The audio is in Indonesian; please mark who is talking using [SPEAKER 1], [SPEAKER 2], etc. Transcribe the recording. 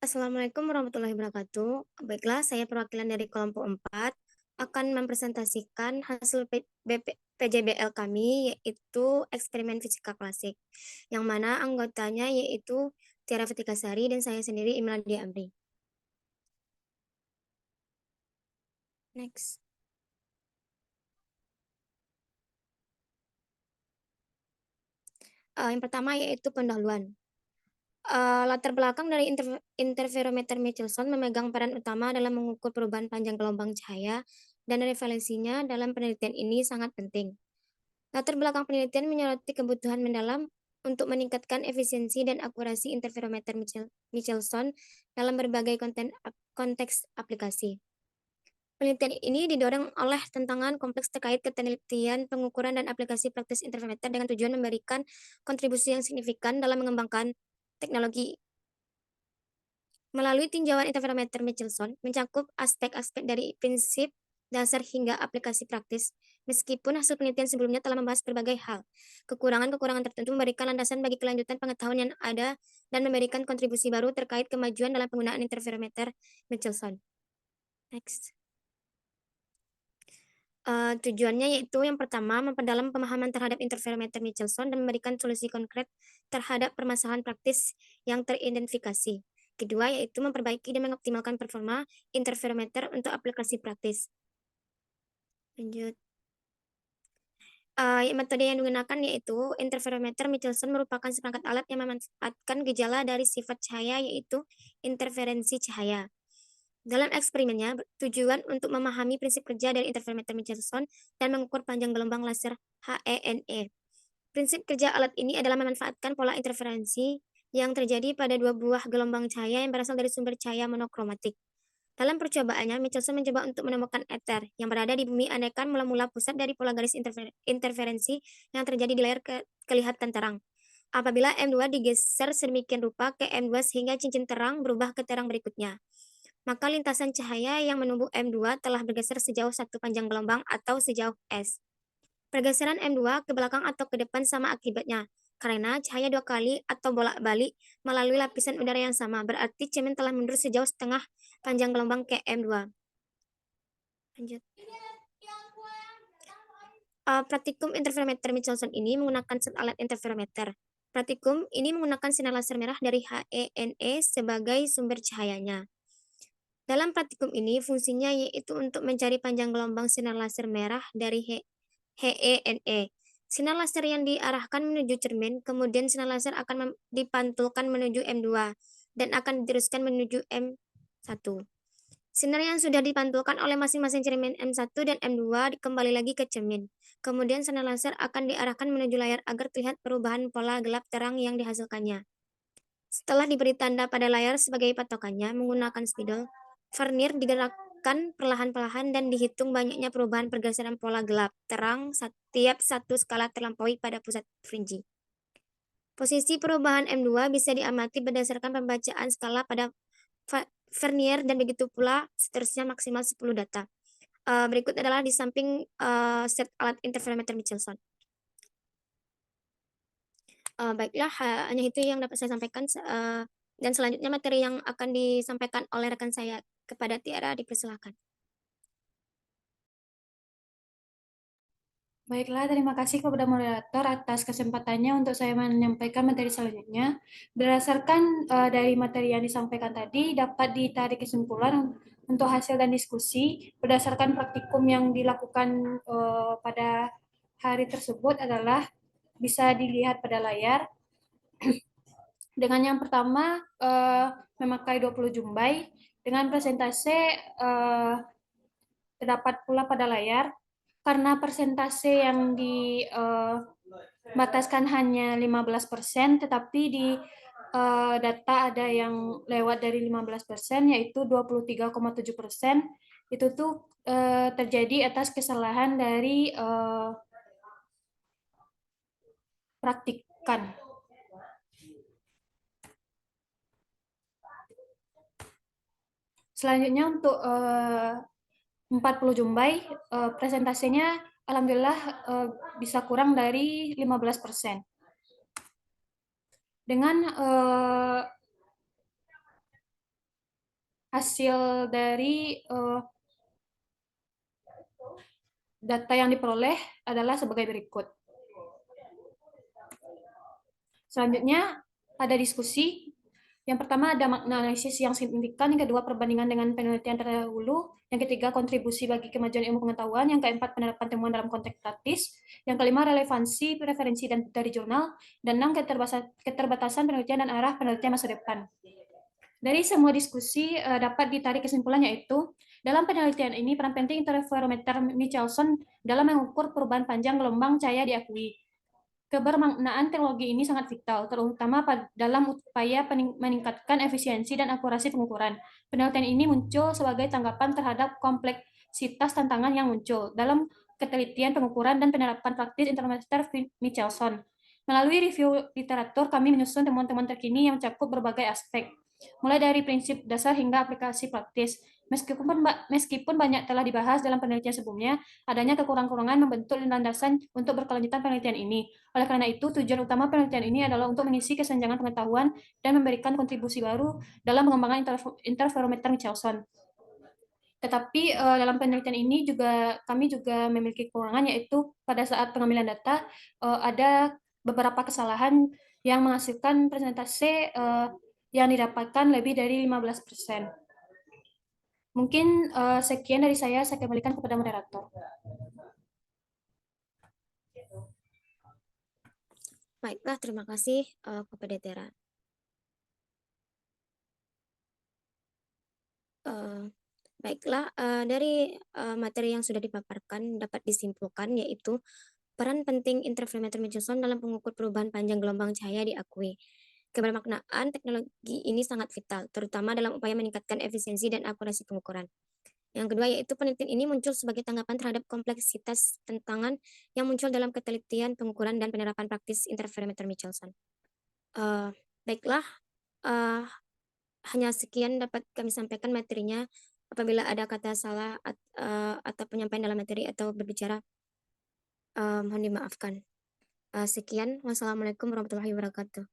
[SPEAKER 1] Assalamualaikum warahmatullahi wabarakatuh. Baiklah, saya perwakilan dari kelompok 4 akan mempresentasikan hasil PJBL kami, yaitu eksperimen fisika klasik, yang mana anggotanya yaitu Tiara Fitikasari dan saya sendiri Imelda Amri. Next. Yang pertama yaitu pendahuluan. Latar belakang dari interferometer Michelson memegang peran utama dalam mengukur perubahan panjang gelombang cahaya dan referensinya dalam penelitian ini sangat penting. Latar belakang penelitian menyoroti kebutuhan mendalam untuk meningkatkan efisiensi dan akurasi interferometer Michelson dalam berbagai konteks aplikasi. Penelitian ini didorong oleh tantangan kompleks terkait ketelitian, pengukuran, dan aplikasi praktis interferometer dengan tujuan memberikan kontribusi yang signifikan dalam mengembangkan teknologi. Melalui tinjauan interferometer Michelson, mencakup aspek-aspek dari prinsip dasar hingga aplikasi praktis, meskipun hasil penelitian sebelumnya telah membahas berbagai hal. Kekurangan-kekurangan tertentu memberikan landasan bagi kelanjutan pengetahuan yang ada dan memberikan kontribusi baru terkait kemajuan dalam penggunaan interferometer Michelson. Next. Tujuannya yaitu yang pertama, memperdalam pemahaman terhadap interferometer Michelson dan memberikan solusi konkret terhadap permasalahan praktis yang teridentifikasi. Kedua, yaitu memperbaiki dan mengoptimalkan performa interferometer untuk aplikasi praktis. Lanjut. Metode yang digunakan yaitu interferometer Michelson merupakan seperangkat alat yang memanfaatkan gejala dari sifat cahaya yaitu interferensi cahaya. Dalam eksperimennya, tujuan untuk memahami prinsip kerja dari interferometer Michelson dan mengukur panjang gelombang laser HENE. Prinsip kerja alat ini adalah memanfaatkan pola interferensi yang terjadi pada dua buah gelombang cahaya yang berasal dari sumber cahaya monokromatik. Dalam percobaannya, Michelson mencoba untuk menemukan ether yang berada di bumi andaikan mula-mula pusat dari pola garis interferensi yang terjadi di layar kelihatan terang. Apabila M2 digeser sedemikian rupa ke M2 sehingga cincin terang berubah ke terang berikutnya, maka lintasan cahaya yang menumbuh M2 telah bergeser sejauh satu panjang gelombang atau sejauh S. Pergeseran M2 ke belakang atau ke depan sama akibatnya, karena cahaya dua kali atau bolak-balik melalui lapisan udara yang sama, berarti cermin telah mundur sejauh setengah panjang gelombang ke M2. Lanjut. Praktikum interferometer Michelson ini menggunakan set alat interferometer. Praktikum ini menggunakan sinar laser merah dari HENE sebagai sumber cahayanya. Dalam praktikum ini, fungsinya yaitu untuk mencari panjang gelombang sinar laser merah dari HENE. Sinar laser yang diarahkan menuju cermin, kemudian sinar laser akan dipantulkan menuju M2 dan akan diteruskan menuju M1. Sinar yang sudah dipantulkan oleh masing-masing cermin M1 dan M2 kembali lagi ke cermin. Kemudian sinar laser akan diarahkan menuju layar agar terlihat perubahan pola gelap terang yang dihasilkannya. Setelah diberi tanda pada layar sebagai patokannya menggunakan spidol, vernier digerakkan perlahan-lahan dan dihitung banyaknya perubahan pergeseran pola gelap terang setiap satu skala terlampaui pada pusat fringe. Posisi perubahan M2 bisa diamati berdasarkan pembacaan skala pada vernier dan begitu pula seterusnya maksimal 10 data. Berikut adalah di samping set alat interferometer Michelson. Baiklah, hanya itu yang dapat saya sampaikan. Dan selanjutnya materi yang akan disampaikan oleh rekan saya kepada Tiara, dipersilakan.
[SPEAKER 2] Baiklah, terima kasih kepada moderator atas kesempatannya untuk saya menyampaikan materi selanjutnya. Berdasarkan dari materi yang disampaikan tadi, dapat ditarik kesimpulan untuk hasil dan diskusi berdasarkan praktikum yang dilakukan pada hari tersebut adalah bisa dilihat pada layar. Dengan yang pertama, memakai 20 jumbai dengan persentase terdapat pula pada layar. Karena persentase yang dibataskan hanya 15%, tetapi di data ada yang lewat dari 15%, yaitu 23,7%. Itu tuh terjadi atas kesalahan dari praktikan. Selanjutnya untuk 40 jumbai, presentasinya alhamdulillah bisa kurang dari 15%. Dengan hasil dari data yang diperoleh adalah sebagai berikut. Selanjutnya, pada diskusi, yang pertama ada makna analisis yang signifikan, yang kedua perbandingan dengan penelitian terdahulu, yang ketiga kontribusi bagi kemajuan ilmu pengetahuan, yang keempat penerapan temuan dalam konteks praktis, yang kelima relevansi, referensi dan dari jurnal, dan enam keterbatasan penelitian dan arah penelitian masa depan. Dari semua diskusi dapat ditarik kesimpulan yaitu dalam penelitian ini peran penting interferometer Michelson dalam mengukur perubahan panjang gelombang cahaya diakui. Kebermaknaan teknologi ini sangat vital, terutama dalam upaya meningkatkan efisiensi dan akurasi pengukuran. Penelitian ini muncul sebagai tanggapan terhadap kompleksitas tantangan yang muncul dalam ketelitian pengukuran dan penerapan praktis interferometer Michelson. Melalui review literatur, kami menyusun temuan-temuan terkini yang mencakup berbagai aspek, mulai dari prinsip dasar hingga aplikasi praktis. Meskipun banyak telah dibahas dalam penelitian sebelumnya, adanya kekurangan-kurangan membentuk landasan untuk berkelanjutan penelitian ini. Oleh karena itu, tujuan utama penelitian ini adalah untuk mengisi kesenjangan pengetahuan dan memberikan kontribusi baru dalam pengembangan interferometer Michelson. Tetapi dalam penelitian ini kami juga memiliki kekurangan, yaitu pada saat pengambilan data ada beberapa kesalahan yang menghasilkan persentase yang didapatkan lebih dari 15%. Mungkin sekian dari saya kembalikan kepada moderator.
[SPEAKER 1] Baiklah, terima kasih kepada Tera. Baiklah, dari materi yang sudah dipaparkan dapat disimpulkan yaitu peran penting interferometer Michelson dalam pengukur perubahan panjang gelombang cahaya diakui. Kebermaknaan teknologi ini sangat vital, terutama dalam upaya meningkatkan efisiensi dan akurasi pengukuran. Yang kedua yaitu penelitian ini muncul sebagai tanggapan terhadap kompleksitas tantangan yang muncul dalam ketelitian, pengukuran, dan penerapan praktis interferometer Michelson. Baiklah, hanya sekian dapat kami sampaikan materinya. Apabila ada kata salah atau penyampaian dalam materi atau berbicara, mohon dimaafkan. Sekian, wassalamualaikum warahmatullahi wabarakatuh.